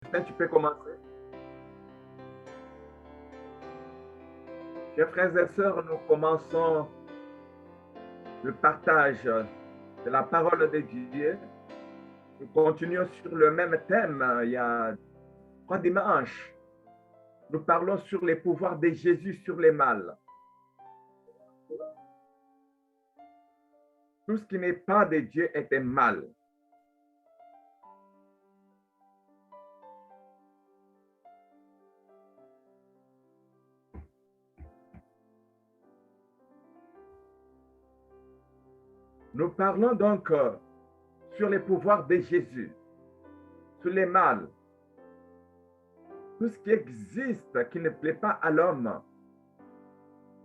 Tu peux commencer. Chers frères et sœurs, nous commençons le partage de la parole de Dieu. Nous continuons sur le même thème. Il y a 3 dimanches. Nous parlons sur les pouvoirs de Jésus sur les mal. Tout ce qui n'est pas de Dieu est un mal. Nous parlons donc sur les pouvoirs de Jésus, sur les mal. Tout ce qui existe qui ne plaît pas à l'homme,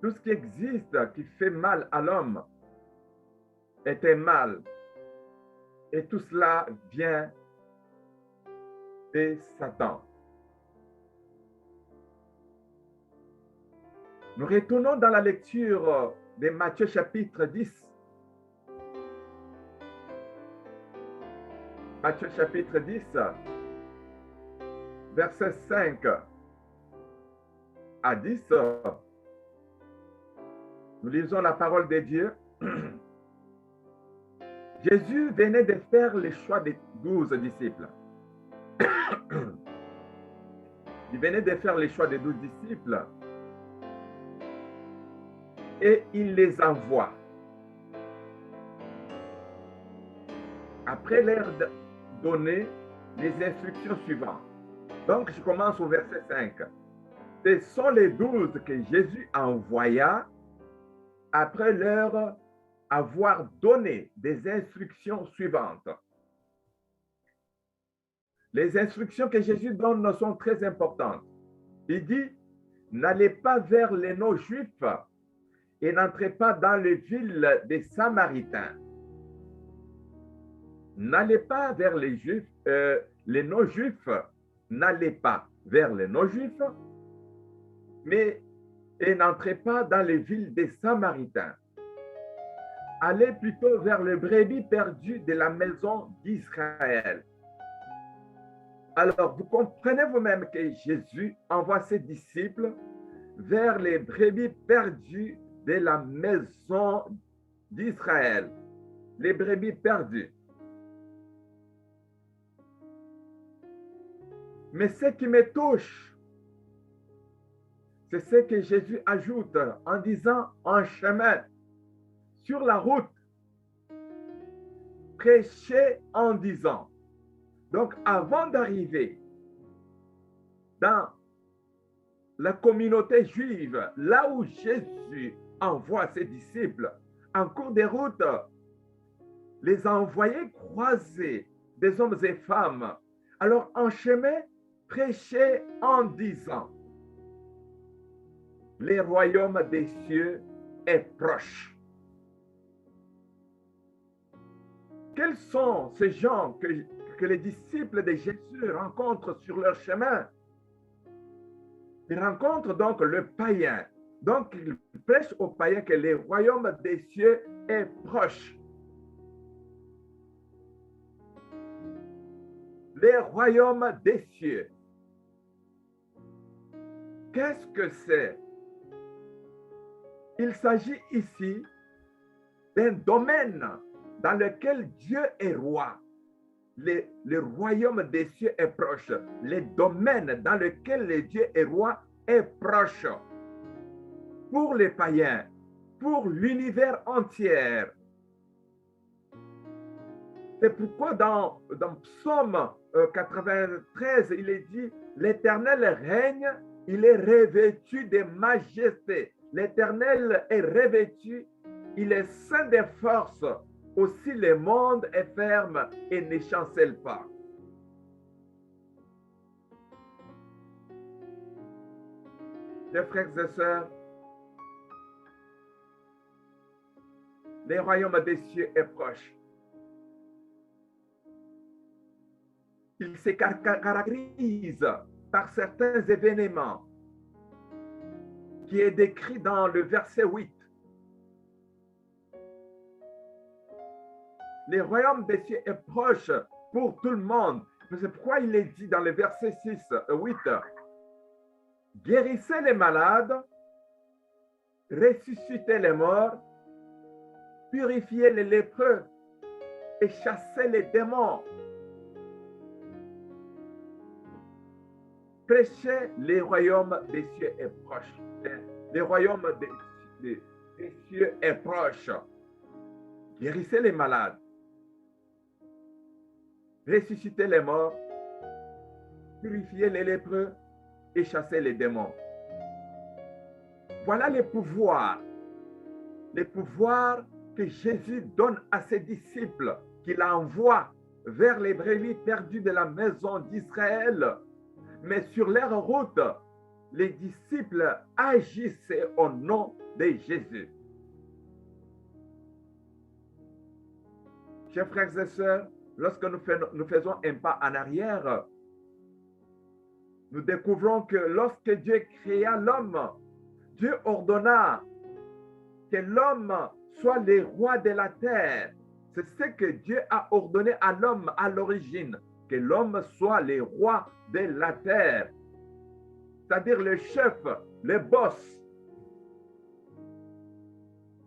tout ce qui existe qui fait mal à l'homme est un mal. Et tout cela vient de Satan. Nous retournons dans la lecture de Matthieu chapitre 10. Matthieu chapitre 10, versets 5 à 10. Nous lisons la parole de Dieu. Jésus venait de faire le choix des 12 disciples. Il venait de faire le choix des 12 disciples et il les envoie. Après leur donner les instructions suivantes. Donc, je commence au verset 5. Ce sont les 12 que Jésus envoya après leur avoir donné des instructions suivantes. Les instructions que Jésus donne sont très importantes. Il dit, n'allez pas vers les non-juifs et n'entrez pas dans les villes des Samaritains. N'allez pas vers les juifs, les non-juifs, n'allez pas vers les non-juifs, mais et n'entrez pas dans les villes des Samaritains. Allez plutôt vers les brebis perdues de la maison d'Israël. Alors, vous comprenez vous-même que Jésus envoie ses disciples vers les brebis perdues de la maison d'Israël. Les brebis perdues. Mais ce qui me touche, c'est ce que Jésus ajoute en disant en chemin, sur la route, prêchez en disant. Donc, avant d'arriver dans la communauté juive, là où Jésus envoie ses disciples, en cours de route, les envoyés croiser des hommes et femmes. Alors, en chemin, prêchez en disant, le royaume des cieux est proche. Quels sont ces gens que les disciples de Jésus rencontrent sur leur chemin? Ils rencontrent donc le païen. Donc, ils prêchent aux païens que le royaume des cieux est proche. Le royaume des cieux. Qu'est-ce que c'est? Il s'agit ici d'un domaine dans lequel Dieu est roi. Le royaume des cieux est proche. Le domaine dans lequel le Dieu est roi est proche. Pour les païens, pour l'univers entier. C'est pourquoi dans Psaume 93, il est dit, l'Éternel règne, il est revêtu de majesté. L'Éternel est revêtu, il est saint de force. Aussi le monde est ferme et ne chancelle pas. Chers frères et sœurs, le royaume des cieux est proche. Il se caractérise par certains événements qui est décrit dans le verset 8. Le royaume des cieux est proche pour tout le monde, C'est pourquoi il est dit dans le verset 6, 8, guérissez les malades, ressuscitez les morts, purifiez les lépreux et chassez les démons. Prêchez les royaumes des cieux est proche. Les royaumes des cieux est proche. Guérissez les malades. Ressuscitez les morts. Purifiez les lépreux et chassez les démons. Voilà les pouvoirs que Jésus donne à ses disciples, qu'il envoie vers les brebis perdues de la maison d'Israël. Mais sur leur route, les disciples agissaient au nom de Jésus. Chers frères et sœurs, lorsque nous faisons un pas en arrière, nous découvrons que lorsque Dieu créa l'homme, Dieu ordonna que l'homme soit le roi de la terre. C'est ce que Dieu a ordonné à l'homme à l'origine, que l'homme soit le roi de la terre, c'est-à-dire le chef, le boss.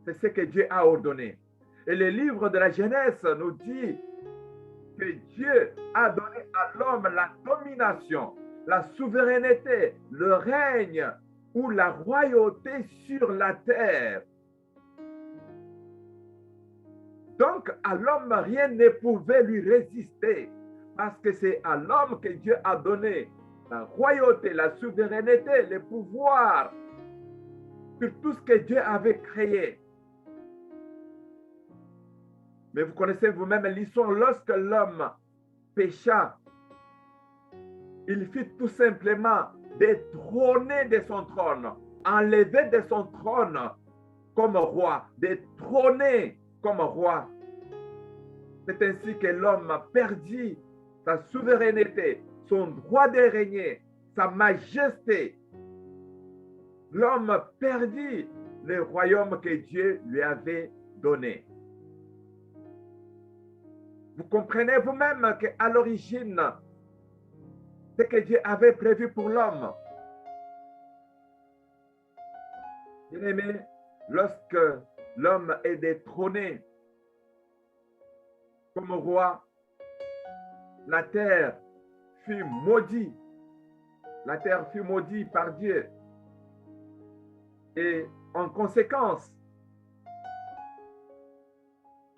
C'est ce que Dieu a ordonné. Et le livre de la Genèse nous dit que Dieu a donné à l'homme la domination, la souveraineté, le règne ou la royauté sur la terre. Donc, à l'homme, rien ne pouvait lui résister, parce que c'est à l'homme que Dieu a donné la royauté, la souveraineté, le pouvoir sur tout ce que Dieu avait créé. Mais vous connaissez vous-même l'histoire, lorsque l'homme pécha, il fut tout simplement détrôné de son trône, enlevé de son trône comme roi, détrôné comme roi. C'est ainsi que l'homme perdit sa souveraineté, son droit de régner, sa majesté. L'homme perdit le royaume que Dieu lui avait donné. Vous comprenez vous-même qu'à l'origine, ce que Dieu avait prévu pour l'homme. Bien-aimé, lorsque l'homme est détrôné comme roi, la terre fut maudite. La terre fut maudite par Dieu. Et en conséquence,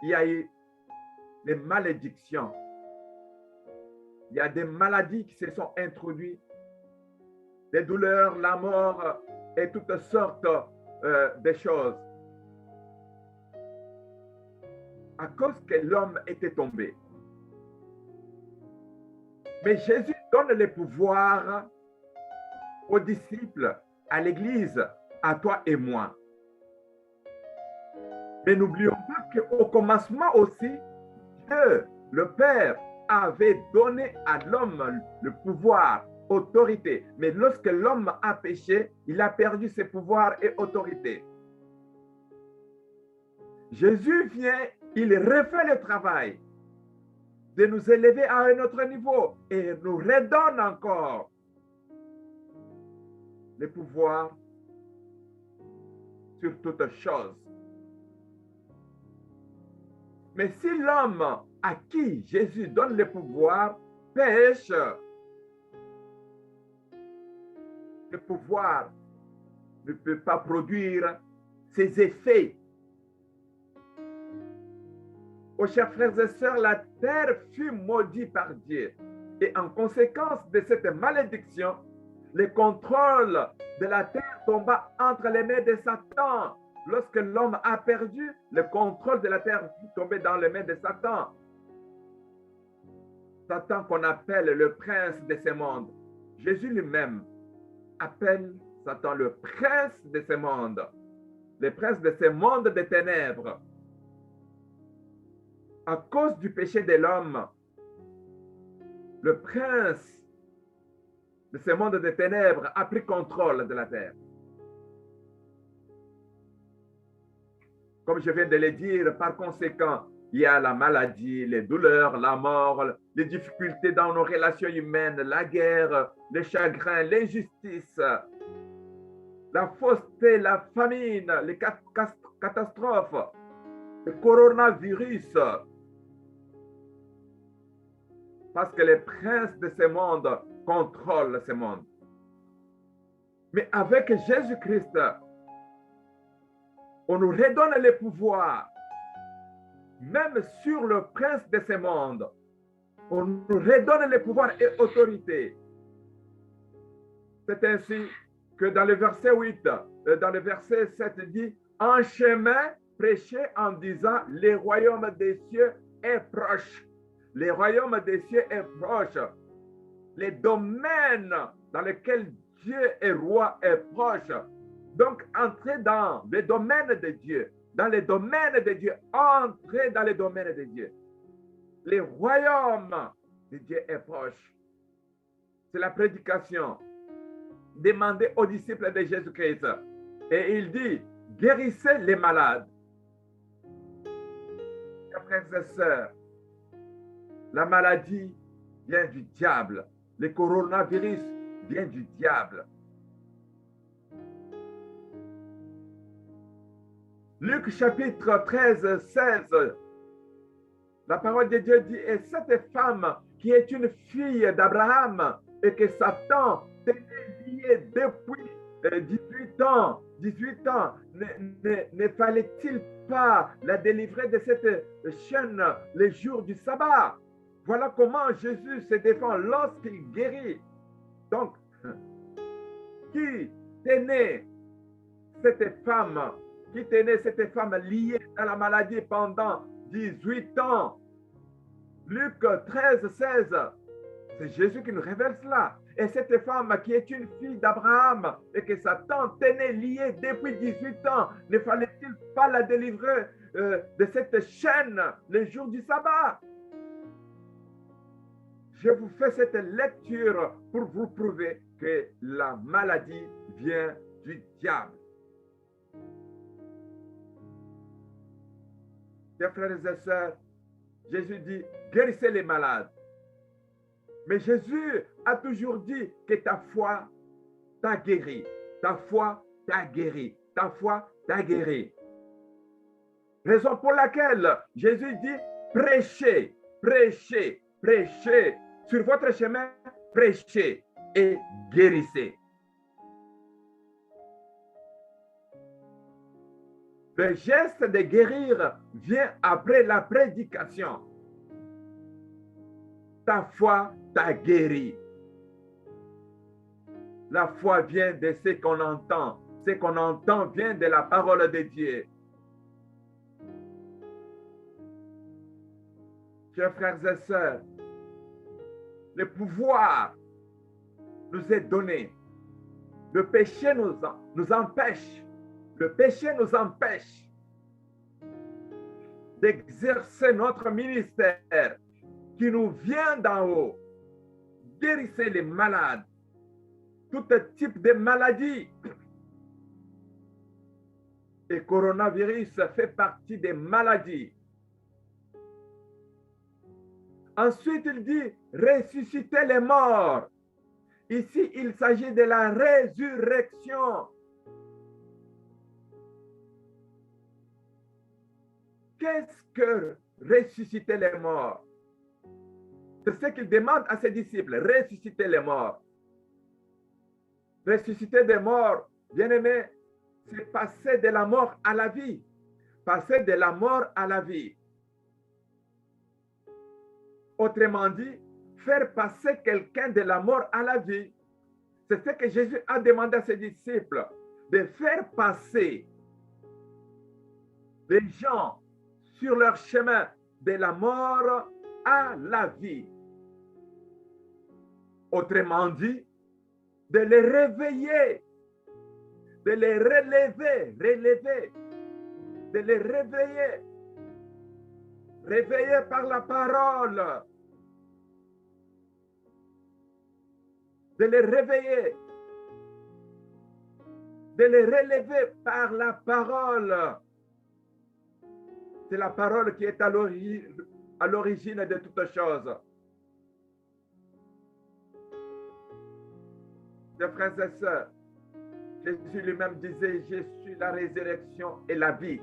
il y a eu des malédictions. Il y a des maladies qui se sont introduites, des douleurs, la mort et toutes sortes de choses. À cause que l'homme était tombé. Mais Jésus donne le pouvoir aux disciples, à l'Église, à toi et moi. Mais n'oublions pas qu'au commencement aussi, Dieu, le Père, avait donné à l'homme le pouvoir, autorité. Mais lorsque l'homme a péché, il a perdu ses pouvoirs et autorités. Jésus vient, il refait le travail de nous élever à un autre niveau et nous redonne encore le pouvoir sur toutes choses. Mais si l'homme à qui Jésus donne le pouvoir pêche, le pouvoir ne peut pas produire ses effets. Oh, chers frères et sœurs, la terre fut maudite par Dieu. Et en conséquence de cette malédiction, le contrôle de la terre tomba entre les mains de Satan. Lorsque l'homme a perdu, le contrôle de la terre fut tombé dans les mains de Satan. Satan qu'on appelle le prince de ce monde. Jésus lui-même appelle Satan le prince de ce monde. Le prince de ce monde des ténèbres. À cause du péché de l'homme, le prince de ce monde des ténèbres a pris contrôle de la terre. Comme je viens de le dire, par conséquent, Il y a la maladie, les douleurs, la mort, les difficultés dans nos relations humaines, la guerre, les chagrins, l'injustice, la fausseté, la famine, les catastrophes, le coronavirus, parce que les princes de ce monde contrôlent ce monde. Mais avec Jésus-Christ, on nous redonne le pouvoir, même sur le prince de ce monde. On nous redonne le pouvoir et autorité. C'est ainsi que dans le verset 8, dans le verset 7 dit, en chemin, prêchez en disant, le royaume des cieux est proche. Le royaume des cieux est proche. Les domaines dans lesquels Dieu est roi est proche. Donc, entrez dans les domaines de Dieu. Dans les domaines de Dieu. Entrez dans les domaines de Dieu. Le royaume de Dieu est proche. C'est la prédication demandée aux disciples de Jésus-Christ. Et il dit, guérissez les malades. Frères et sœurs, la maladie vient du diable. Le coronavirus vient du diable. Luc chapitre 13, 16, la parole de Dieu dit, et cette femme qui est une fille d'Abraham et que Satan tenait liée depuis 18 ans, ne fallait-il pas la délivrer de cette chaîne les jours du sabbat? Voilà comment Jésus se défend lorsqu'il guérit. Donc, qui tenait cette femme liée à la maladie pendant 18 ans? Luc 13, 16, c'est Jésus qui nous révèle cela. Et cette femme qui est une fille d'Abraham et que Satan tenait liée depuis 18 ans, ne fallait-il pas la délivrer de cette chaîne le jour du sabbat? Je vous fais cette lecture pour vous prouver que la maladie vient du diable. Chers frères et sœurs, Jésus dit, guérissez les malades. Mais Jésus a toujours dit que ta foi t'a guéri. Ta foi t'a guéri. Ta foi t'a guéri. Raison pour laquelle Jésus dit, prêchez, prêchez, prêchez. Sur votre chemin, prêchez et guérissez. Le geste de guérir vient après la prédication. Ta foi t'a guéri. La foi vient de ce qu'on entend. Ce qu'on entend vient de la parole de Dieu. Chers frères et sœurs, le pouvoir nous est donné. Le péché nous empêche. Le péché nous empêche d'exercer notre ministère qui nous vient d'en haut. Guérissez les malades, tout type de maladies. Et coronavirus fait partie des maladies. Ensuite, il dit, ressuscitez les morts. Ici, il s'agit de la résurrection. Qu'est-ce que ressusciter les morts? C'est ce qu'il demande à ses disciples, ressusciter les morts. Ressusciter des morts, bien-aimés, c'est passer de la mort à la vie. Passer de la mort à la vie. Autrement dit, faire passer quelqu'un de la mort à la vie. C'est ce que Jésus a demandé à ses disciples, de faire passer les gens sur leur chemin de la mort à la vie. Autrement dit, de les réveiller, de les relever, de les réveiller, réveiller par la parole, de les réveiller, de les relever par la parole. C'est la parole qui est à l'origine de toutes choses. Mes frères et sœurs, Jésus lui-même disait, je suis la résurrection et la vie.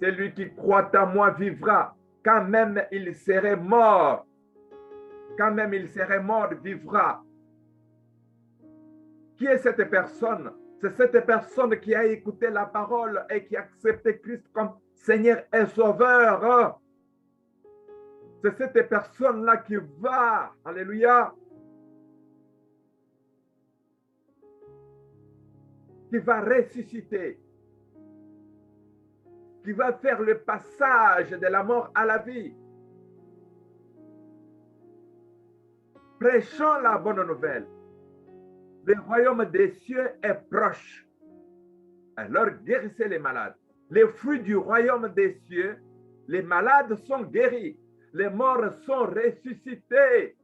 Celui qui croit en moi vivra, quand même il serait mort. Quand même il serait mort, vivra. Qui est cette personne? C'est cette personne qui a écouté la parole et qui a accepté Christ comme Seigneur et Sauveur. C'est cette personne-là qui va, alléluia, qui va ressusciter, qui va faire le passage de la mort à la vie. Prêchons la bonne nouvelle. Le royaume des cieux est proche. Alors guérissez les malades. Les fruits du royaume des cieux, les malades sont guéris. Les morts sont ressuscités.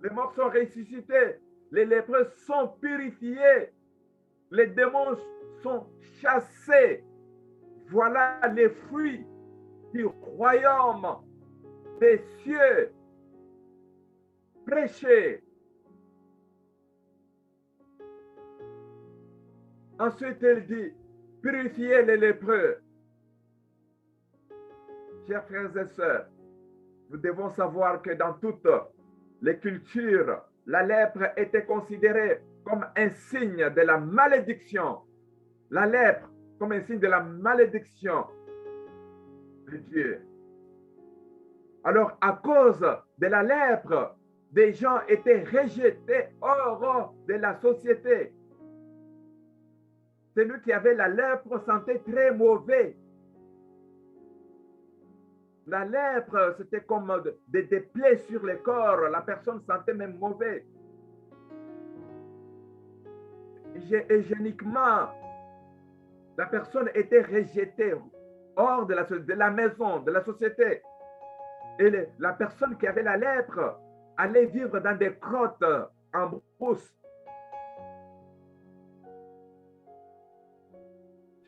Les morts sont ressuscités. Les lépreux sont purifiés. Les démons sont chassés. Voilà les fruits du royaume des cieux. Prêchez. Ensuite, il dit, purifiez les lépreux. Chers frères et sœurs, nous devons savoir que dans toutes les cultures, la lèpre était considérée comme un signe de la malédiction. La lèpre comme un signe de la malédiction de Dieu. Alors, à cause de la lèpre, des gens étaient rejetés hors de la société. Celui qui avait la lèpre sentait très mauvais. La lèpre, c'était comme des plaies sur le corps. La personne sentait même mauvais. Hygiéniquement, la personne était rejetée hors de la maison, de la société. Et la personne qui avait la lèpre allait vivre dans des grottes en brousse.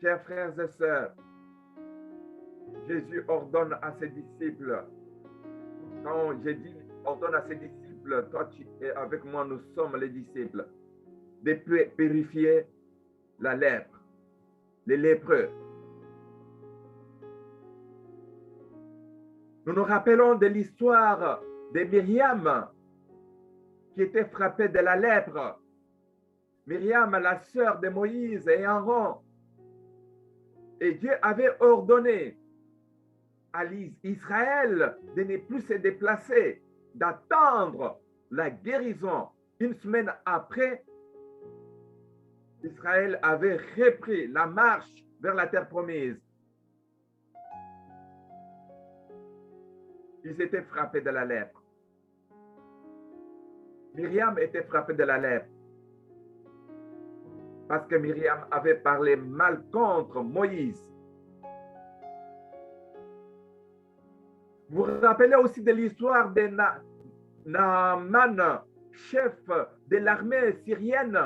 Chers frères et sœurs, Jésus ordonne à ses disciples, quand j'ai dit ordonne à ses disciples, toi tu es avec moi, nous sommes les disciples, de purifier la lèpre, les lépreux. Nous nous rappelons de l'histoire de Myriam qui était frappée de la lèpre. Myriam, la sœur de Moïse et Aaron. Et Dieu avait ordonné à Israël de ne plus se déplacer, d'attendre la guérison. Une semaine après, Israël avait repris la marche vers la terre promise. Ils étaient frappés de la lèpre. Myriam était frappée de la lèpre parce que Myriam avait parlé mal contre Moïse. Vous vous rappelez aussi de l'histoire de Naaman, chef de l'armée syrienne,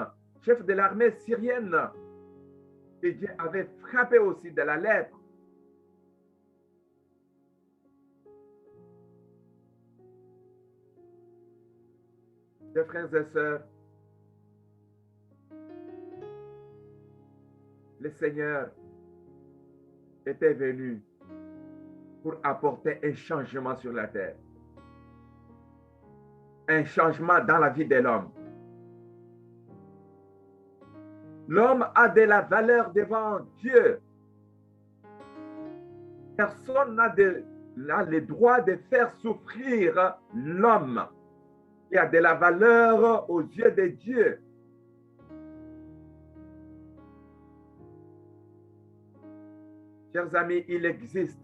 et Dieu avait frappé aussi de la lèpre. Mes frères et sœurs, le Seigneur était venu pour apporter un changement sur la terre. Un changement dans la vie de l'homme. L'homme a de la valeur devant Dieu. Personne n'a le droit de faire souffrir l'homme. Il a de la valeur aux yeux de Dieu. Chers amis, il existe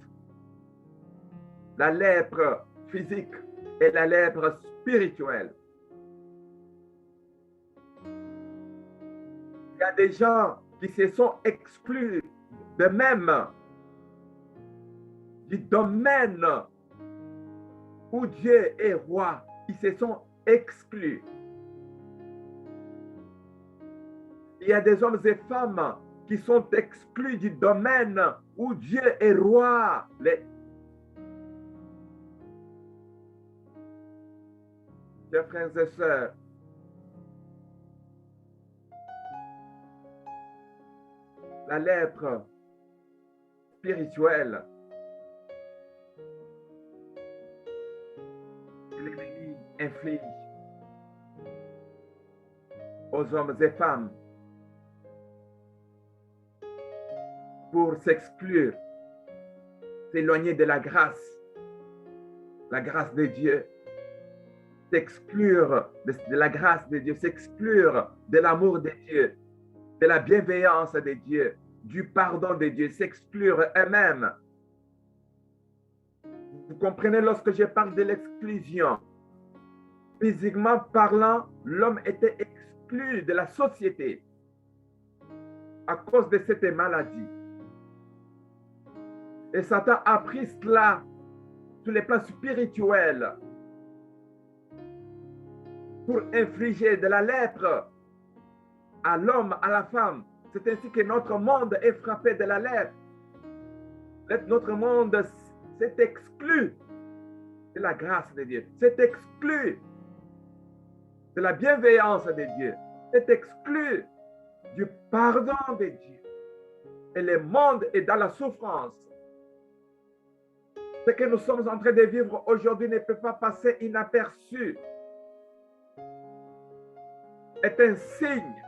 la lèpre physique et la lèpre spirituelle. Il y a des gens qui se sont exclus de même du domaine où Dieu est roi. Ils se sont exclus. Il y a des hommes et femmes qui sont exclus du domaine où Dieu est roi. Chers frères et sœurs, la lèpre spirituelle que l'Église inflige aux hommes et femmes pour s'exclure, s'éloigner de la grâce de Dieu, s'exclure de la grâce de Dieu, s'exclure de l'amour de Dieu, de la bienveillance de Dieu, du pardon de Dieu, s'exclure eux-mêmes. Vous comprenez, lorsque je parle de l'exclusion, physiquement parlant, l'homme était exclu de la société à cause de cette maladie. Et Satan a pris cela sur les plans spirituels pour infliger de la lèpre à l'homme, à la femme. C'est ainsi que notre monde est frappé de la lèpre. Notre monde s'est exclu de la grâce de Dieu, s'est exclu de la bienveillance de Dieu, s'est exclu du pardon de Dieu. Et le monde est dans la souffrance. Ce que nous sommes en train de vivre aujourd'hui ne peut pas passer inaperçu. Est un signe,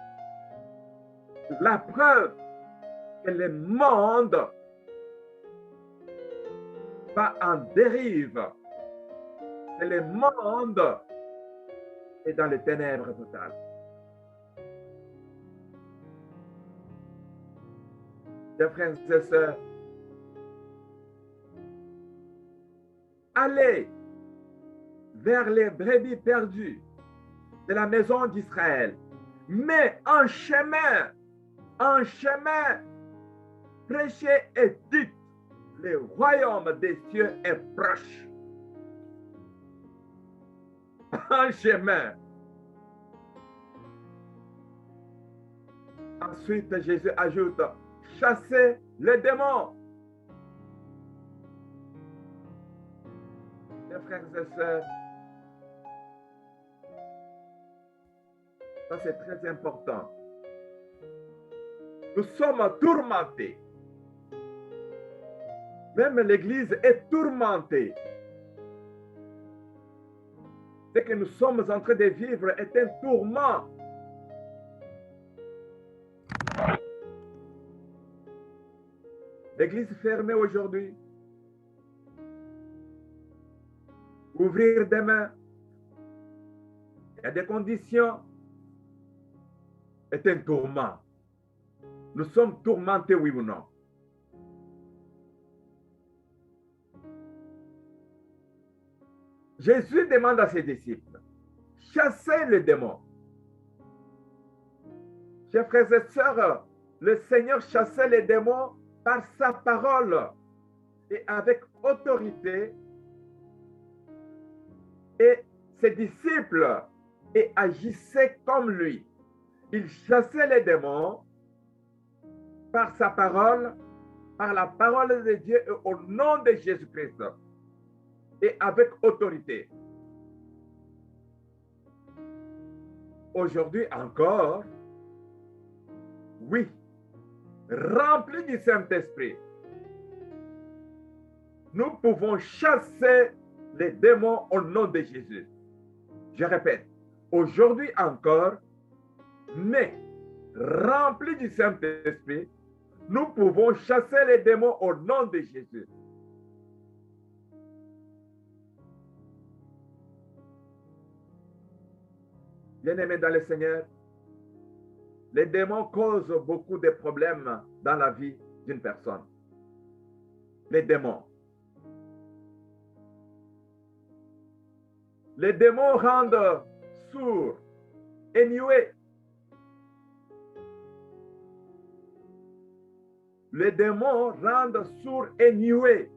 la preuve que le monde va en dérive, que le monde est dans les ténèbres totales. Chers frères et sœurs, allez vers les brebis perdues de la maison d'Israël, mais en chemin, prêchez et dites, le royaume des cieux est proche. En chemin. Ensuite, Jésus ajoute, chassez les démons. Mes frères et sœurs, ça c'est très important. Nous sommes tourmentés. Même l'Église est tourmentée. Ce que nous sommes en train de vivre est un tourment. L'Église fermée aujourd'hui. Ouvrir demain. Il y a des conditions. Est un tourment. Nous sommes tourmentés, oui ou non? Jésus demande à ses disciples, chassez les démons. Chers frères et sœurs, le Seigneur chassait les démons par sa parole et avec autorité. Et ses disciples et agissaient comme lui. Il chassait les démons par sa parole, par la parole de Dieu et au nom de Jésus-Christ. Et avec autorité. Aujourd'hui encore, oui, remplis du Saint-Esprit, nous pouvons chasser les démons au nom de Jésus. Je répète, aujourd'hui encore, mais remplis du Saint-Esprit, nous pouvons chasser les démons au nom de Jésus. Bien-aimés dans le Seigneur, les démons causent beaucoup de problèmes dans la vie d'une personne. Les démons. Les démons rendent sourds et muets. Les démons rendent sourds et muets.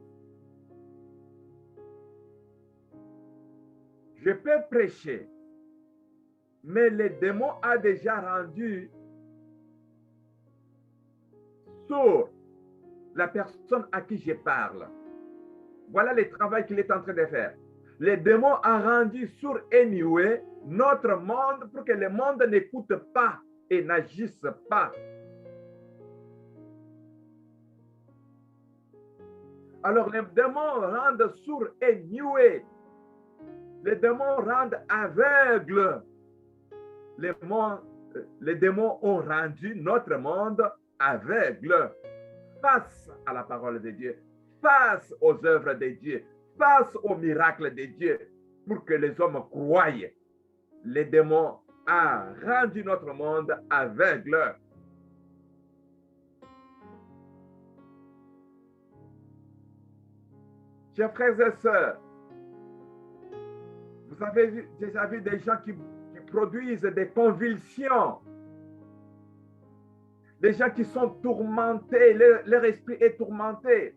Je peux prêcher, mais le démon a déjà rendu sourd la personne à qui je parle. Voilà le travail qu'il est en train de faire. Les démons ont rendu sourd et muet notre monde pour que le monde n'écoute pas et n'agisse pas. Alors les démons rendent sourds et muets. Les démons rendent aveugles. Les démons ont rendu notre monde aveugle face à la parole de Dieu, face aux œuvres de Dieu, face aux miracles de Dieu, pour que les hommes croient. Les démons ont rendu notre monde aveugle. Chers frères et sœurs, vous avez déjà vu des gens qui produisent des convulsions, des gens qui sont tourmentés, leur esprit est tourmenté.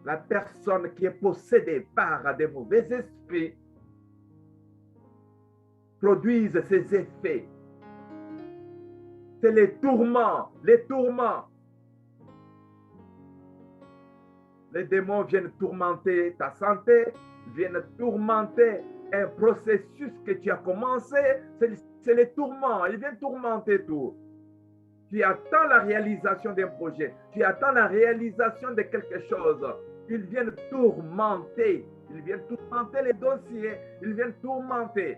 La personne qui est possédée par des mauvais esprits produisent ces effets. C'est les tourments, les tourments. Les démons viennent tourmenter ta santé, viennent tourmenter un processus que tu as commencé. C'est les tourments, ils viennent tourmenter tout. Tu attends la réalisation d'un projet, tu attends la réalisation de quelque chose. Ils viennent tourmenter les dossiers, ils viennent tourmenter.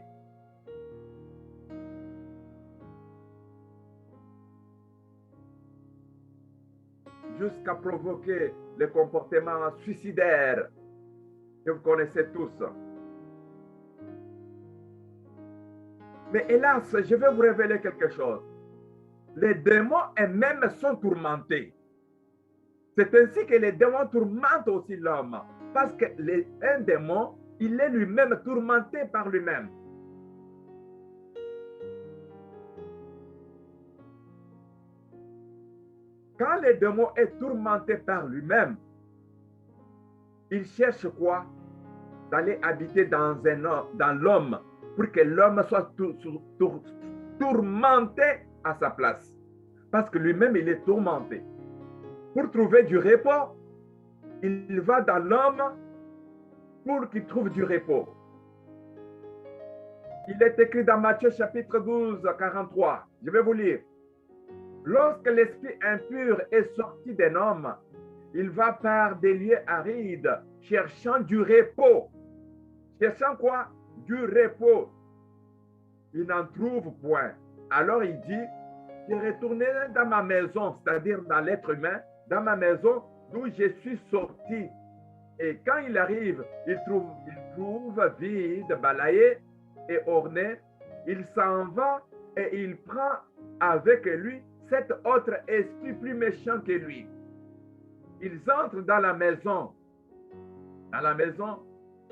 Jusqu'à provoquer le comportement suicidaire que vous connaissez tous. Mais hélas, je vais vous révéler quelque chose. Les démons eux-mêmes sont tourmentés. C'est ainsi que les démons tourmentent aussi l'homme. Parce qu'un démon, il est lui-même tourmenté par lui-même. Quand le démon est tourmenté par lui-même, il cherche quoi? D'aller habiter dans l'homme pour que l'homme soit tourmenté à sa place. Parce que lui-même, il est tourmenté. Pour trouver du repos, il va dans l'homme pour qu'il trouve du repos. Il est écrit dans Matthieu chapitre 12, 43. Je vais vous lire. Lorsque l'esprit impur est sorti d'un homme, il va par des lieux arides, cherchant du repos. Cherchant quoi? Du repos. Il n'en trouve point. Alors il dit, je retournerai dans ma maison, c'est-à-dire dans l'être humain, dans ma maison d'où je suis sorti. Et quand il arrive, il trouve vide, balayé et orné. Il s'en va et il prend avec lui cet autre esprit plus méchant que lui. Ils entrent dans la maison. Dans la maison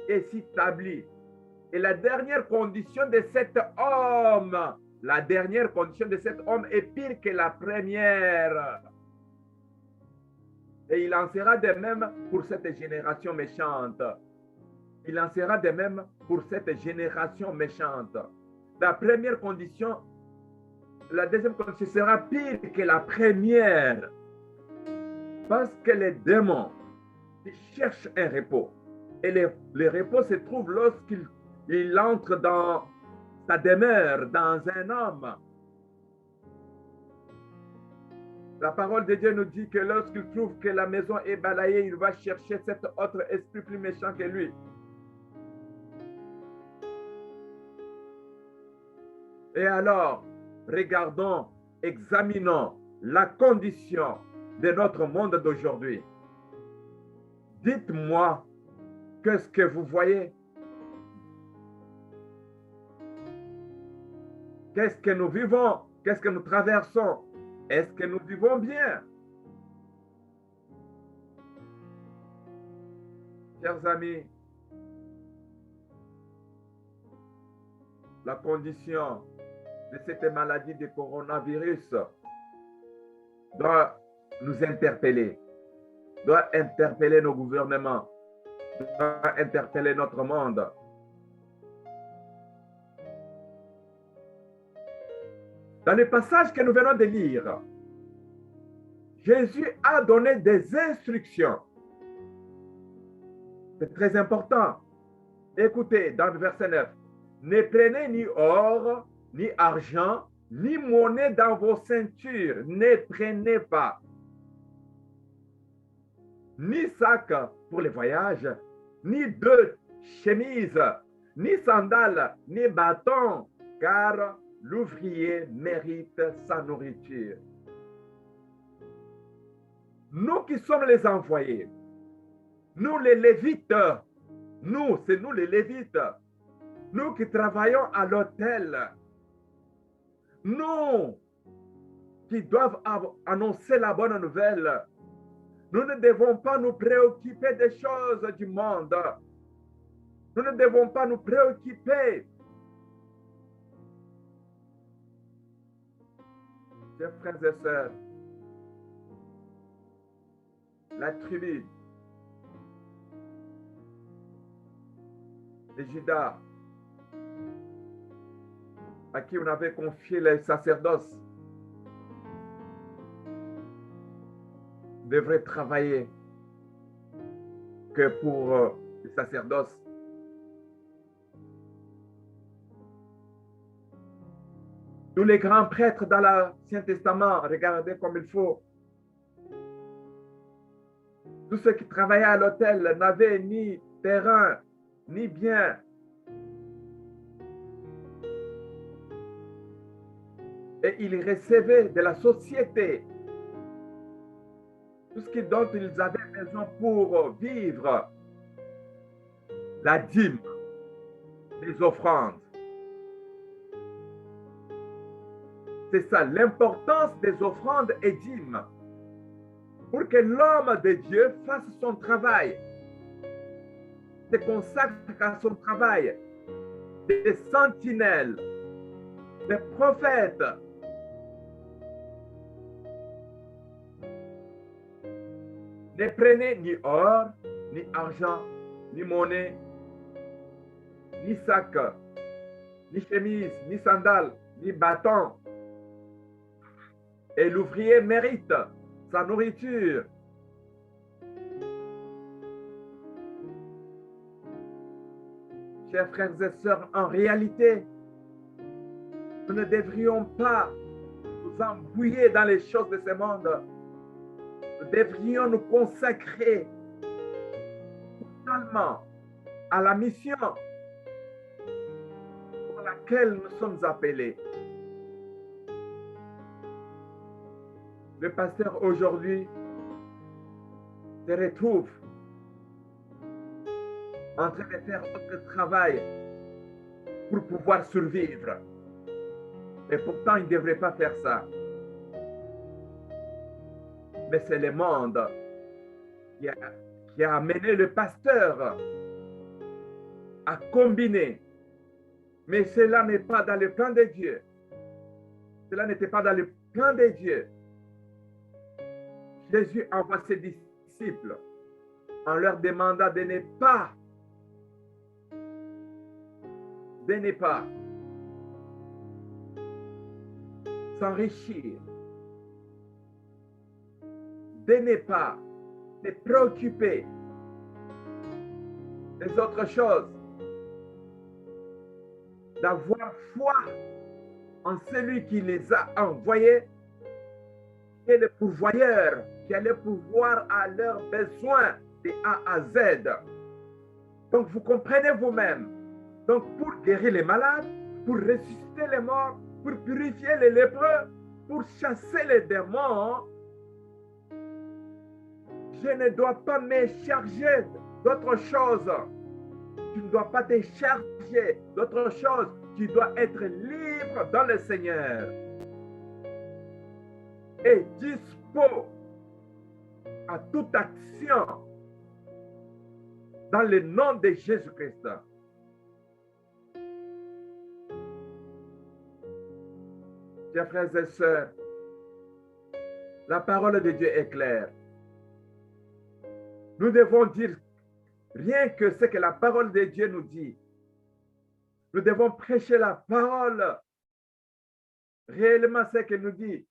et s'établit. Et la dernière condition de cet homme, est pire que la première. Et il en sera de même pour cette génération méchante. Il en sera de même pour cette génération méchante. La première condition, la deuxième condition sera pire que la première. Parce que les démons, ils cherchent un repos. Et le repos se trouve lorsqu'il entre dans sa demeure, dans un homme. La parole de Dieu nous dit que lorsqu'il trouve que la maison est balayée, il va chercher cet autre esprit plus méchant que lui. Et alors, regardons, examinons la condition de notre monde d'aujourd'hui. Dites-moi, qu'est-ce que vous voyez? Qu'est-ce que nous vivons? Qu'est-ce que nous traversons? Est-ce que nous vivons bien? Chers amis, la condition de cette maladie de coronavirus doit nous interpeller, doit interpeller nos gouvernements, doit interpeller notre monde. Dans le passage que nous venons de lire, Jésus a donné des instructions. C'est très important. Écoutez, dans le verset 9, ne prenez ni or, ni argent, ni monnaie dans vos ceintures. Ne prenez pas. Ni sac pour les voyages, ni deux chemises, ni sandales, ni bâton, car l'ouvrier mérite sa nourriture. Nous qui sommes les envoyés, nous les Lévites, c'est nous les Lévites, nous qui travaillons à l'autel, nous qui doivent annoncer la bonne nouvelle, nous ne devons pas nous préoccuper des choses du monde. Nous ne devons pas nous préoccuper. Chers frères et sœurs, la tribu de Juda, à qui on avait confié les sacerdoces, devrait travailler que pour le sacerdoce. Tous les grands prêtres dans l'Ancien Testament, regardez comme il faut. Tous ceux qui travaillaient à l'autel n'avaient ni terrain, ni bien. Et ils recevaient de la société tout ce dont ils avaient besoin pour vivre, la dîme, les offrandes. C'est ça, l'importance des offrandes et dîmes. Pour que l'homme de Dieu fasse son travail, se consacre à son travail, des sentinelles, des prophètes. Ne prenez ni or, ni argent, ni monnaie, ni sac, ni chemise, ni sandales, ni bâton. Et l'ouvrier mérite sa nourriture. Chers frères et sœurs, en réalité, nous ne devrions pas nous embrouiller dans les choses de ce monde. Nous devrions nous consacrer totalement à la mission pour laquelle nous sommes appelés. Le pasteur aujourd'hui se retrouve en train de faire autre travail pour pouvoir survivre. Et pourtant, il ne devrait pas faire ça. Mais c'est le monde qui a amené le pasteur à combiner. Mais cela n'est pas dans le plan de Dieu. Cela n'était pas dans le plan de Dieu. Jésus envoie ses disciples en leur demandant de ne pas s'enrichir, de ne pas se préoccuper des autres choses, d'avoir foi en celui qui les a envoyés, qui est le pourvoyeur, qui allait pourvoir à leurs besoins de A à Z. Donc vous comprenez vous-même. Donc pour guérir les malades, pour ressusciter les morts, pour purifier les lépreux, pour chasser les démons, je ne dois pas me charger d'autre chose. Tu ne dois pas te charger d'autre chose. Tu dois être libre dans le Seigneur et dispo à toute action dans le nom de Jésus-Christ. Chers frères et sœurs, la parole de Dieu est claire. Nous devons dire rien que ce que la parole de Dieu nous dit. Nous devons prêcher la parole réellement ce qu'il nous dit,